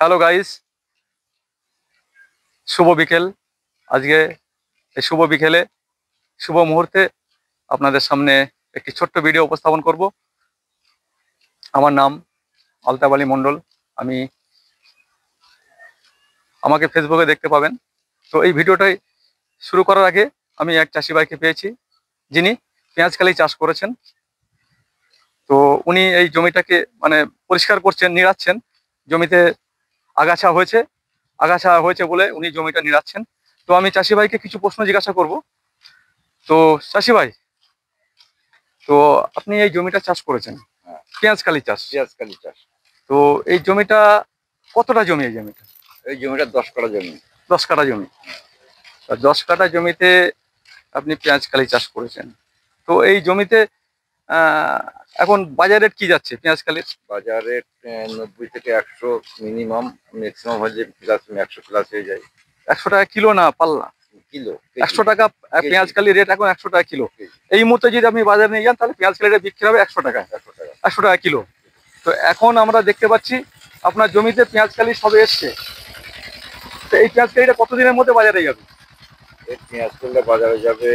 Hello guys, শুভ বিকেল। আজকে এই শুভ বিকেলে শুভ মুহূর্তে আপনাদের সামনে একটি ছোট্ট ভিডিও উপস্থাপন করব। আমার নাম আলতাফ আলী মণ্ডল। আমাকে ফেসবুকে দেখতে পাবেন। তো এই ভিডিওটাই শুরু করার আগে আমি এক চাষি ভাইকে পেয়েছি, যিনি পেঁয়াজকালি চাষ করেছেন। তো উনি এই জমিটাকে পরিষ্কার করছেন, নিড়াচ্ছেন। জমিতে আগাছা হয়েছে বলে উনি জমিটা নিড়াচ্ছেন। তো আমি চাষি ভাইকে কিছু প্রশ্ন জিজ্ঞাসা করব। তো চাষি ভাই, তো আপনি এই জমিটা চাষ করেছেন, হ্যাঁ, পেঁয়াজকালি চাষ। পেঁয়াজকালি চাষ। তো এই জমিটা কতটা জমি? এই জমিটা এই জমিটা 10 কাঠা জমি। 10 কাঠা জমি। 10 কাঠা জমিতে আপনি পেঁয়াজকালি চাষ করেছেন। তো এই জমিতে এখন বাজার রেট কি যাচ্ছে পেঁয়াজকালির? বাজার রেট 90 থেকে 100 মিনিমাম, ম্যাক্সিমাম হয় যে প্লাস 100 প্লাস হয়ে যায়। 100 টাকা কিলো না পাল্লা? কিলো, 100 টাকা পেঁয়াজকালি রেট এখন 100 টাকা কিলো। কেজি। এই মুহূর্তে যদি আপনি বাজারে নিয়ে যান তাহলে পেঁয়াজকালিটা বিক্রি হবে 100 টাকায়। 100 টাকা। 100 টাকা কিলো। তো এখন আমরা দেখতে পাচ্ছি আপনার জমিতে পেঁয়াজকালি সবে এসছে। তো এই পেঁয়াজকালিটা কতদিনের মধ্যে বাজারে যাবে? এই পেঁয়াজকালিটা বাজারে যাবে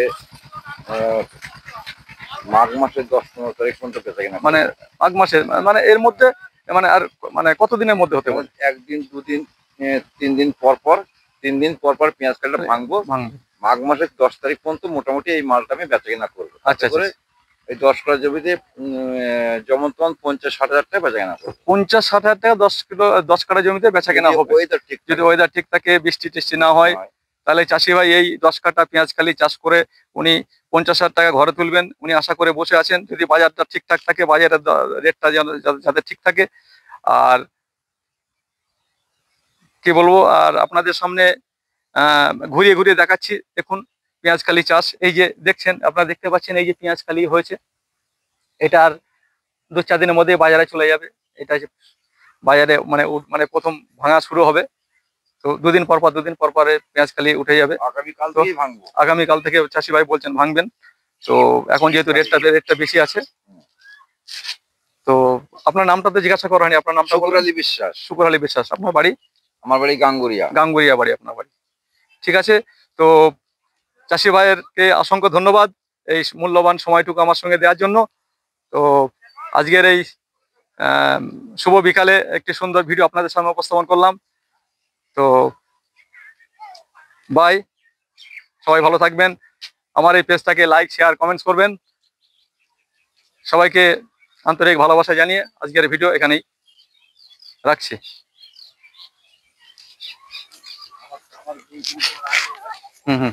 মাঘ মাসের 10-15 তারিখ পর্যন্ত বেচাকেনা। মাঘ মাসে, এর মধ্যে আর কতদিনের মধ্যে হতে পারে? একদিন, দুদিন, 3 দিন পর পর, 3 দিন পর পর পেঁয়াজকালিটা ভাঙবো। মাঘ মাসের 10 তারিখ পর্যন্ত মোটামুটি এই মালটা আমি বেচাকেনা করবো। আচ্ছা করে এই 10 কাঠা জমিতে যেমন তখন 50-60 হাজার টাকা বেচাকেনা করবো। 50-60 হাজার টাকা 10 কাঠা জমিতে বেচা কেনা হবে। যদি ওয়েদার ঠিক থাকে, বৃষ্টি টিষ্টি না হয়, তাহলে চাষি ভাই এই 10 কাঠা পেঁয়াজকালি চাষ করে উনি 50,000 টাকা ঘরে তুলবেন। উনি আশা করে বসে আছেন, যদি বাজারটা ঠিকঠাক থাকে, বাজারের রেটটা যাতে ঠিক থাকে। আর কি বলবো, আর আপনাদের সামনে ঘুরিয়ে ঘুরিয়ে দেখাচ্ছি। দেখুন পেঁয়াজকালি চাষ, এই যে দেখছেন, আপনারা দেখতে পাচ্ছেন এই যে পেঁয়াজকালি হয়েছে। এটা আর 2-4 দিনের মধ্যে বাজারে চলে যাবে। এটা যে বাজারে প্রথম ভাঙা শুরু হবে। তো দুদিন পর পর পেঁয়াজকালি উঠে যাবে। আগামীকাল থেকেই ভাঙবো। আগামীকাল থেকে চাষি ভাই বলছেন ভাঙবেন। তো এখন যেহেতু রেটটা বেশি আছে, তো আপনার নামটা তো জিজ্ঞাসা করা হয়নি। আপনার নামটা? শুকুর আলী বিশ্বাস। শুকুর আলী বিশ্বাস। আপনার বাড়ি? আমার বাড়ি গাঙ্গুরিয়া। গাঙ্গুরিয়া বাড়ি আপনার বাড়ি। ঠিক আছে। তো চাষি ভাইয়েরকে অসংখ্য ধন্যবাদ এই মূল্যবান সময়টুকু আমার সঙ্গে দেওয়ার জন্য। তো আজকের এই শুভ বিকালে একটি সুন্দর ভিডিও আপনাদের সামনে উপস্থাপন করলাম। তো বাই, সবাই ভালো থাকবেন। আমার এই পেজটাকে লাইক, শেয়ার, কমেন্টস করবেন। সবাইকে আন্তরিক ভালোবাসা জানিয়ে আজকের ভিডিও এখানেই রাখছি। হুম।